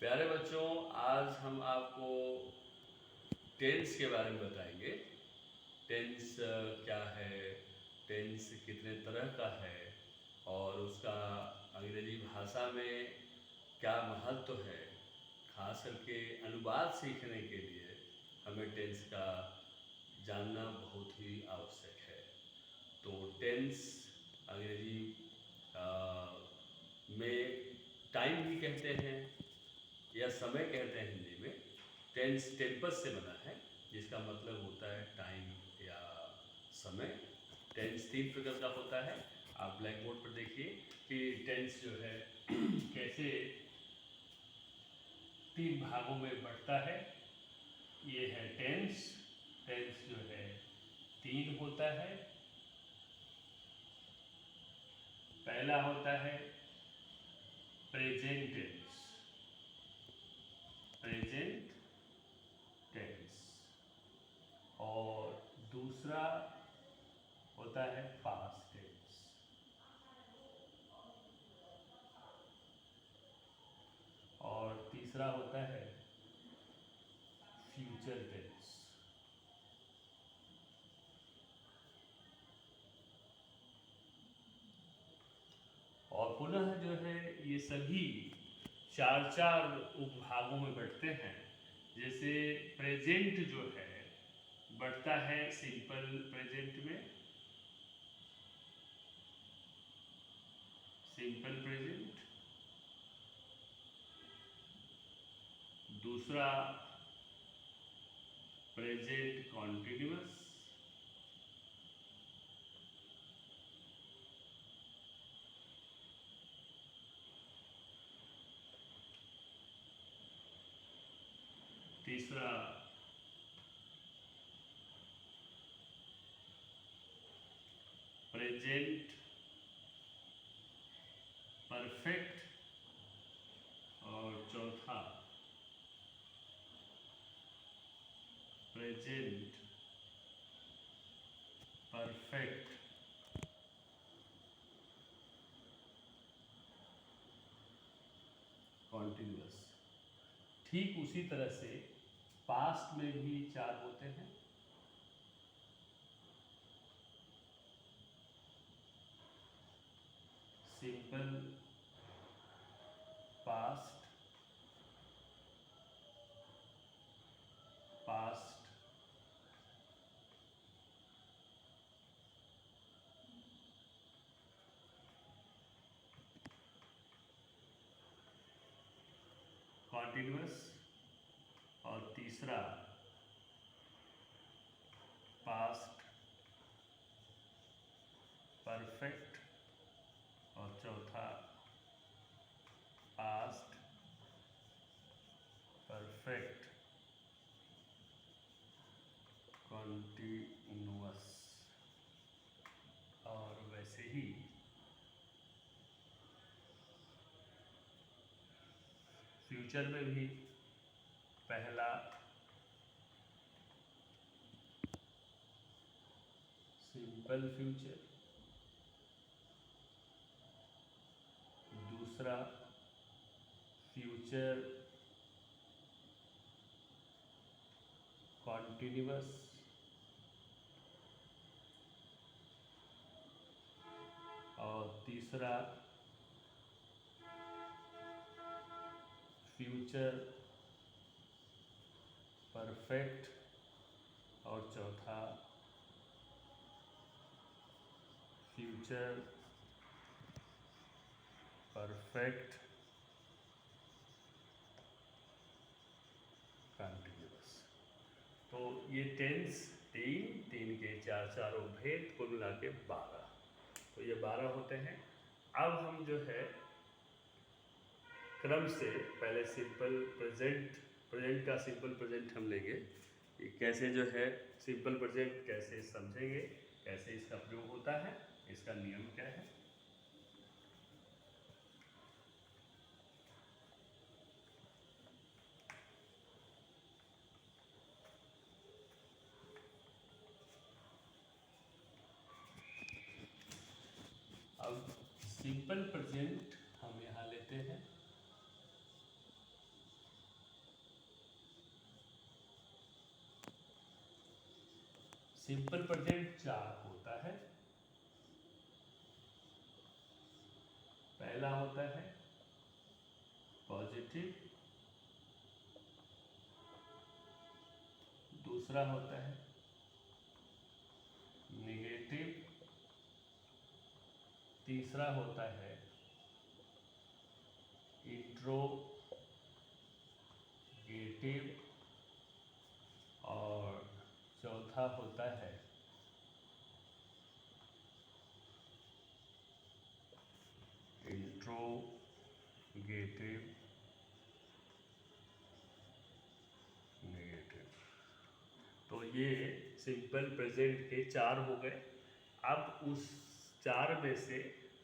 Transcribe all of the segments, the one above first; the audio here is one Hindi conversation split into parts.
प्यारे बच्चों, आज हम आपको टेंस के बारे में बताएंगे। टेंस क्या है, टेंस कितने तरह का है और उसका अंग्रेजी भाषा में क्या महत्व है। खास करके अनुवाद सीखने के लिए हमें टेंस का जानना बहुत ही आवश्यक है। तो टेंस अंग्रेजी में टाइम भी कहते हैं या समय कहते हैं हिंदी में। टेंस टेम्पस से बना है जिसका मतलब होता है टाइम या समय। टेंस 3 प्रकार का होता है। आप ब्लैक बोर्ड पर देखिए कि टेंस जो है कैसे 3 भागों में बढ़ता है। ये है टेंस। टेंस जो है 3 होता है। पहला होता है प्रेजेंट टेंस। Present tense. और दूसरा होता है पास्ट टेंस। और तीसरा होता है फ्यूचर टेंस। और पुनः जो है ये सभी चार चार उपभागों में बढ़ते हैं। जैसे प्रेजेंट जो है बढ़ता है सिंपल प्रेजेंट में। Simple present. दूसरा प्रेजेंट कॉन्टिन्यूअस। तीसरा प्रेजेंट परफेक्ट। और चौथा प्रेजेंट परफेक्ट कॉन्टिन्यूअस। ठीक उसी तरह से पास्ट में भी 4 होते हैं। Simple past, past continuous. और तीसरा पास्ट परफेक्ट। और चौथा पास्ट परफेक्ट कॉन्टिन्यूअस। और वैसे ही फ्यूचर में भी पहला सिंपल फ्यूचर, दूसरा फ्यूचर कॉन्टिन्यूअस, और तीसरा फ्यूचर परफेक्ट। और चौथा फ्यूचर परफेक्ट कंटिन्यूअस। तो ये टेंस 3 के 4 चारों भेद कुल मिला के 12। तो ये 12 होते हैं। अब हम जो है क्रम से पहले सिंपल प्रेजेंट, प्रेजेंट का सिंपल प्रेजेंट हम लेंगे कि कैसे जो है सिंपल प्रेजेंट कैसे समझेंगे, कैसे इसका प्रयोग होता है, इसका नियम क्या है। अब सिंपल प्रेजेंट हम यहाँ लेते हैं। सिंपल प्रेजेंट 4 होता है। पहला होता है पॉजिटिव, दूसरा होता है नेगेटिव, तीसरा होता है इंट्रोगेटिव और चौथा होता है इंट्रोगेटिव नेगेटिव। तो ये सिंपल प्रेजेंट के 4 हो गए। अब उस 4 में से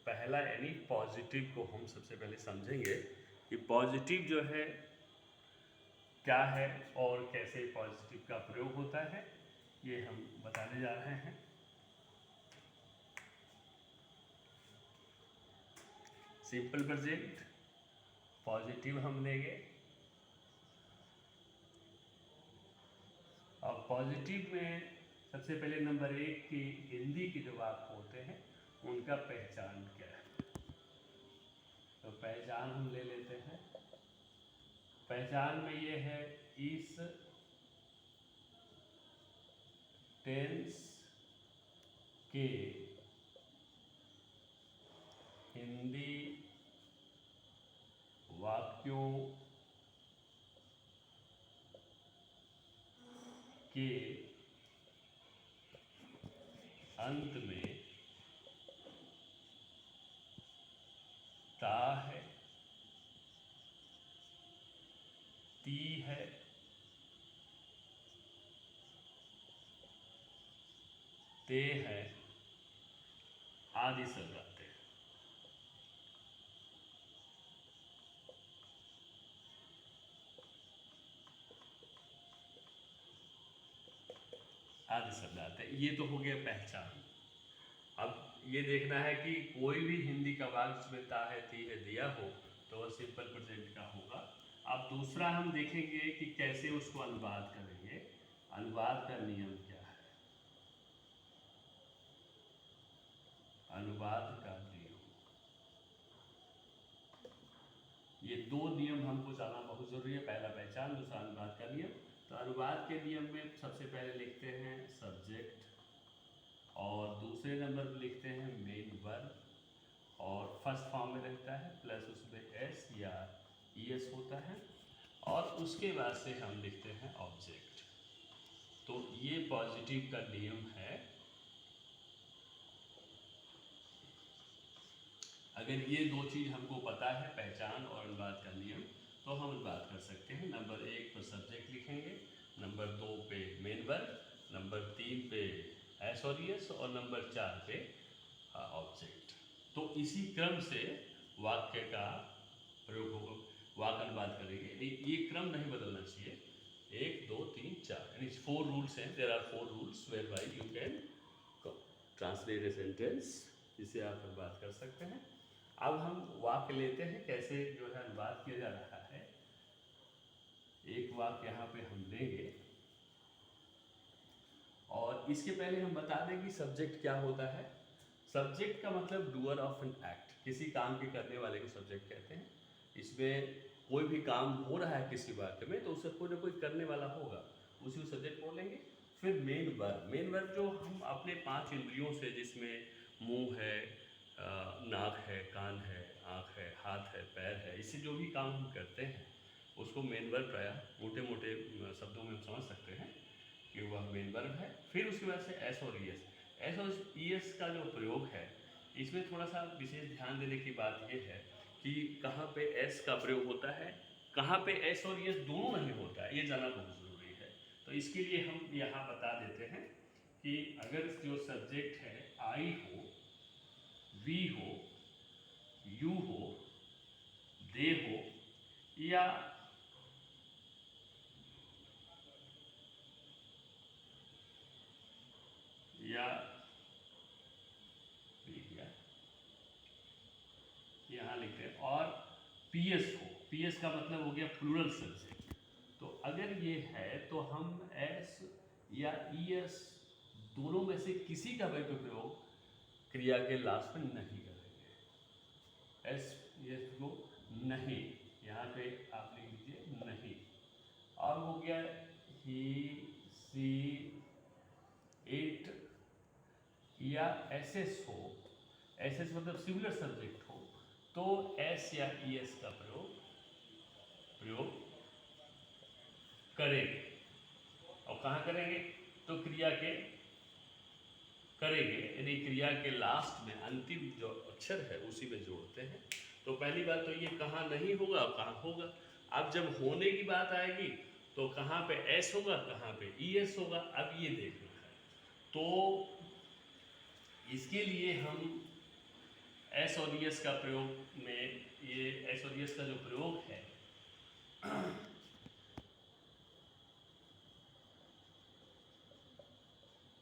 पहला यानी पॉजिटिव को हम सबसे पहले समझेंगे कि पॉजिटिव जो है क्या है और कैसे पॉजिटिव का प्रयोग होता है, ये हम बताने जा रहे हैं। सिंपल प्रेजेंट पॉजिटिव हम लेंगे और पॉजिटिव में सबसे पहले नंबर 1 की हिंदी के जो वाक्य होते हैं उनका पहचान क्या है, तो पहचान हम ले लेते हैं। पहचान में ये है इस टेंस के हिंदी वाक्यों के अंत में ता है, ती है, ते है आदि शब्द आते हैं। आदि शब्द आते हैं। ये तो हो गया पहचान। अब ये देखना है कि कोई भी हिंदी का वाक्य जिसमें ता है, ती है दिया हो तो वह सिंपल प्रेजेंट का होगा। अब दूसरा हम देखेंगे कि कैसे उसको अनुवाद करेंगे। अनुवाद का नियम क्या है? अनुवाद का नियम, ये 2 नियम हमको जानना बहुत जरूरी है। पहला पहचान, दूसरा अनुवाद का नियम। तो अनुवाद के नियम में सबसे पहले लिखते हैं सब्जेक्ट और दूसरे नंबर पर लिखते हैं मेन वर्ब और फर्स्ट फॉर्म में रहता है प्लस उसमें एस या ईएस होता है और उसके बाद से हम लिखते हैं ऑब्जेक्ट। तो ये पॉजिटिव का नियम है। अगर ये 2 चीज़ हमको पता है, पहचान और अनुवाद का नियम, तो हम अनुवाद कर सकते हैं। नंबर 1 पर सब्जेक्ट लिखेंगे, नंबर 2 पे मेन वर्ब, नंबर 3 पे एस और ईएस और नंबर 4 पे ऑब्जेक्ट। तो इसी क्रम से वाक्य का प्रयोग होगा, वाक्य अनुवाद करेंगे। ये क्रम नहीं बदलना चाहिए। 1 2 3 4 यानी 4 रूल्स हैं। There are 4 rules where by you can translate a sentence, जिसे आप अनुवाद कर सकते हैं। अब हम वाक्य लेते हैं कैसे जो है अनुवाद किया जा रहा है। एक वाक्य यहाँ पे हम लेंगे और इसके पहले हम बता दें कि सब्जेक्ट क्या होता है। सब्जेक्ट का मतलब डूअर ऑफ एन एक्ट, किसी काम के करने वाले को सब्जेक्ट कहते हैं। इसमें कोई भी काम हो रहा है किसी वाक्य में तो उसे कोई ना कोई करने वाला होगा, उसी को सब्जेक्ट बोलेंगे। फिर मेन वर्ब, मेन वर्ब जो हम अपने 5 इंद्रियों से, जिसमें मुंह है, नाक है, कान है, आँख है, हाथ है, पैर है, इससे जो भी काम हम करते हैं उसको मेन वर्ब प्रायः मोटे मोटे शब्दों में हम समझ सकते हैं कि वह मेन वर्ब है। फिर उसके बाद से एस और ईएस। एस और ईएस का जो प्रयोग है इसमें थोड़ा सा विशेष ध्यान देने की बात यह है कि कहाँ पे एस का प्रयोग होता है, कहाँ पे एस और ईएस दोनों नहीं होता है, ये जानना बहुत ज़रूरी है। तो इसके लिए हम यहाँ बता देते हैं कि अगर जो सब्जेक्ट है आई हो, वी हो, यू हो, दे हो या यहाँ लिखते हैं और पीएस हो, पीएस का मतलब हो गया प्लूरल सब्जेक्ट। तो अगर ये है तो हम एस या ईएस दोनों में से किसी का भी प्रयोग क्रिया के लास्ट में नहीं करेंगे। एस ये को नहीं, यहाँ पे आप लिख लीजिए नहीं। और हो गया ही सी इट या एस एस हो, एस एस मतलब सिमिलर सब्जेक्ट हो, तो एस या ई एस का प्रयोग करेंगे। और कहाँ करेंगे? तो क्रिया के करेंगे, यानी क्रिया के लास्ट में अंतिम जो अक्षर है उसी में जोड़ते हैं। तो पहली बात तो ये कहाँ नहीं होगा और कहाँ होगा। अब जब होने की बात आएगी तो कहाँ पे एस होगा, कहाँ पे ई एस होगा, अब ये देखना है। तो इसके लिए हम एस और ई एस का प्रयोग में, ये एस और ई एस का जो प्रयोग है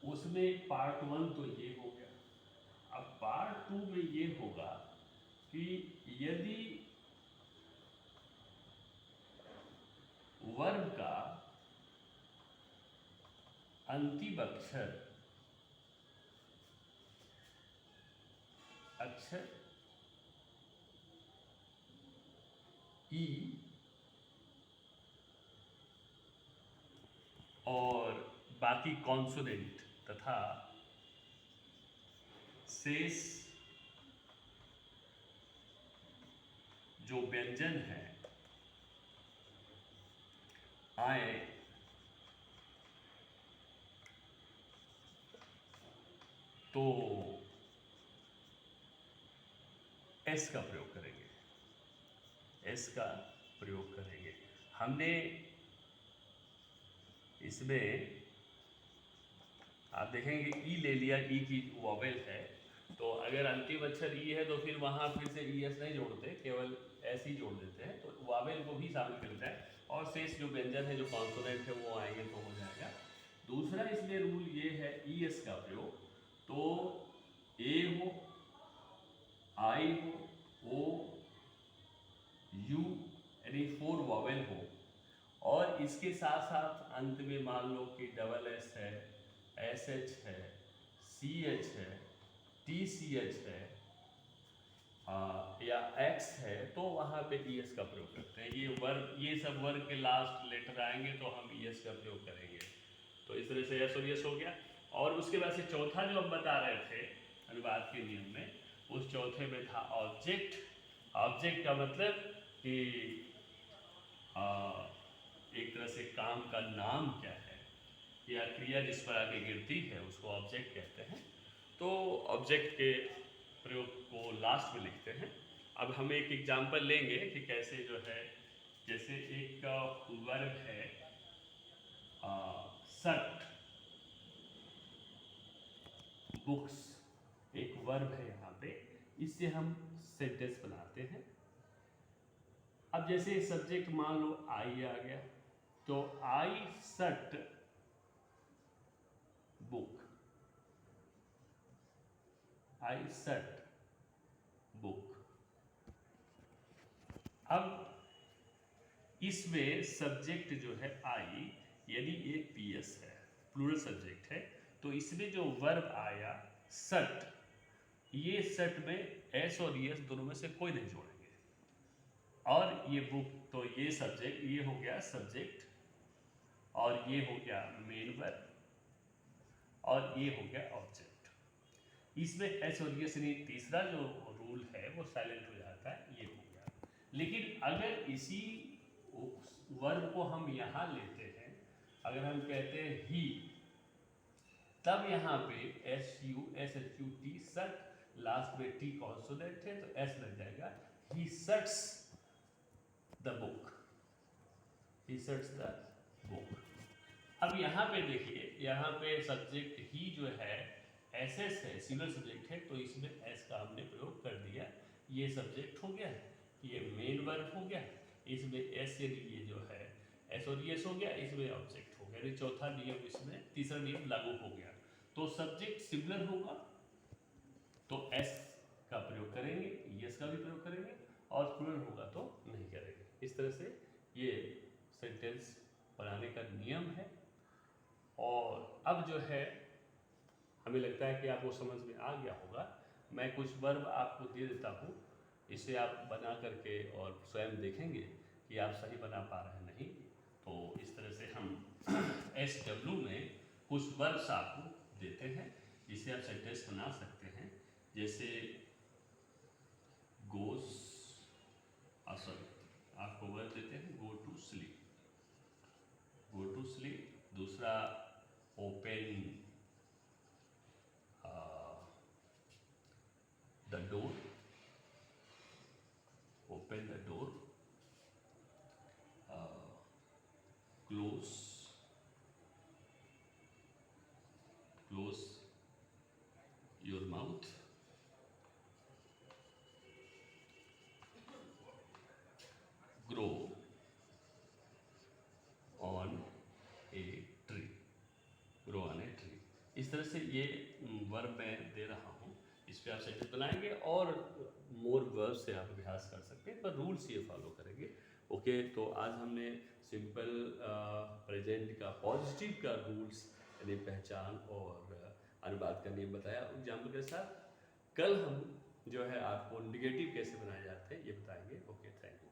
उसमें पार्ट 1 तो ये हो गया। अब पार्ट 2 में ये होगा कि यदि वर्ब का अंतिम अक्षर ई और बाकी कॉन्सोनेंट तथा शेष जो व्यंजन है आए तो एस का प्रयोग करेंगे, एस का प्रयोग करेंगे। हमने इसमें आप देखेंगे ई ले लिया, ई की वॉवेल है, तो अगर अंतिम अक्षर ई है तो फिर वहाँ फिर से ई एस नहीं जोड़ते, केवल एस ही जोड़ देते हैं, तो वॉवेल को भी शामिल करता है। और शेष जो व्यंजन है, जो कॉन्सोनेंट है, वो आएंगे तो हो जाएगा। दूसरा इसमें रूल ये है ई एस का प्रयोग, तो ए हो, आई हो, ओ, यू यानी 4 वॉवेल हो, और इसके साथ साथ अंत में मान लो कि डबल एस है, एस एच है, सी एच है, टी सी एच है, या एक्स है, तो वहाँ पे ई एस का प्रयोग करते हैं। ये वर्ग, ये सब वर्ग के लास्ट लेटर आएंगे तो हम ई एस का प्रयोग करेंगे। तो इस तरह से एस और एस हो गया। और उसके बाद से चौथा जो हम बता रहे थे अनुवाद के नियम में, उस चौथे में था ऑब्जेक्ट। ऑब्जेक्ट का मतलब कि एक तरह से काम का नाम क्या है या क्रिया जिस पर आके गिरती है उसको ऑब्जेक्ट कहते हैं। तो ऑब्जेक्ट के प्रयोग को लास्ट में लिखते हैं। अब हम एक एग्जाम्पल लेंगे कि कैसे जो है, जैसे एक वर्ब है शर्ट, बुक्स, एक वर्ब है यहाँ पे, इससे हम सेंटेंस बनाते हैं। अब जैसे सब्जेक्ट मान लो आई आ गया, तो आई शर्ट बुक, आई शर्ट बुक। अब इसमें सब्जेक्ट जो है आई, यदि एक पीएस है, प्लूरल सब्जेक्ट है, तो इसमें जो वर्ब आया शर्ट, ये शर्ट में एस और एस दोनों में से कोई नहीं जोड़ेंगे। और ये बुक, तो ये सब्जेक्ट, ये हो गया सब्जेक्ट, और ये हो गया मेन वर्ब, और ये हो गया ऑब्जेक्ट। इसमें एस और एस यानी तीसरा जो रूल है वो साइलेंट हो जाता है, ये हो गया। लेकिन अगर इसी वर्ब को हम यहाँ लेते हैं, अगर हम कहते हैं ही, तब यहाँ पे S U S H U T shut, last में टी कॉन्सोनेंट है तो एस लग जाएगा, he shuts the book, he shuts the book. अब यहाँ पे देखिए, यहाँ पे सब्जेक्ट ही जो है एस एस है, सिंगल सब्जेक्ट है, तो इसमें एस का हमने प्रयोग कर दिया। ये सब्जेक्ट हो गया, ये मेन वर्ब हो गया, इसमें एस यानी ये जो है एस और एस हो गया, इसमें ऑब्जेक्ट हो गया। चौथा नियम, इसमें तीसरा नियम लागू हो गया। तो सब्जेक्ट सिमिलर होगा तो एस का प्रयोग करेंगे, एस का भी प्रयोग करेंगे, और प्लूरल होगा तो नहीं करेंगे। इस तरह से ये सेंटेंस बनाने का नियम है। और अब जो है हमें लगता है कि आपको समझ में आ गया होगा। मैं कुछ वर्ब आपको दे देता हूँ, इसे आप बना करके और स्वयं देखेंगे कि आप सही बना पा रहे हैं नहीं। तो इस तरह से हम SW में कुछ वर्ब्स आपको देते हैं जिसे आप सेंटेंस बना सकते हैं। जैसे गोस, सॉरी, आपको वर्ब देते हैं go to sleep, go to sleep. दूसरा open the door, open the door. Close, close your mouth. Grow on a tree, grow on a tree. इस तरह से ये वर्ब मैं दे रहा हूँ, इस पर आप सेंटेंस बनाएंगे और मोर वर्ब से आप अभ्यास कर सकते हैं, पर रूल्स ये फॉलो करेंगे। ओके, तो आज हमने सिंपल प्रेजेंट का, पॉजिटिव का रूल्स यानी पहचान और अनुवाद का नियम बताया एग्जाम्पल के साथ। कल हम जो है आपको निगेटिव कैसे बनाए जाते हैं ये बताएंगे। Okay, thank you.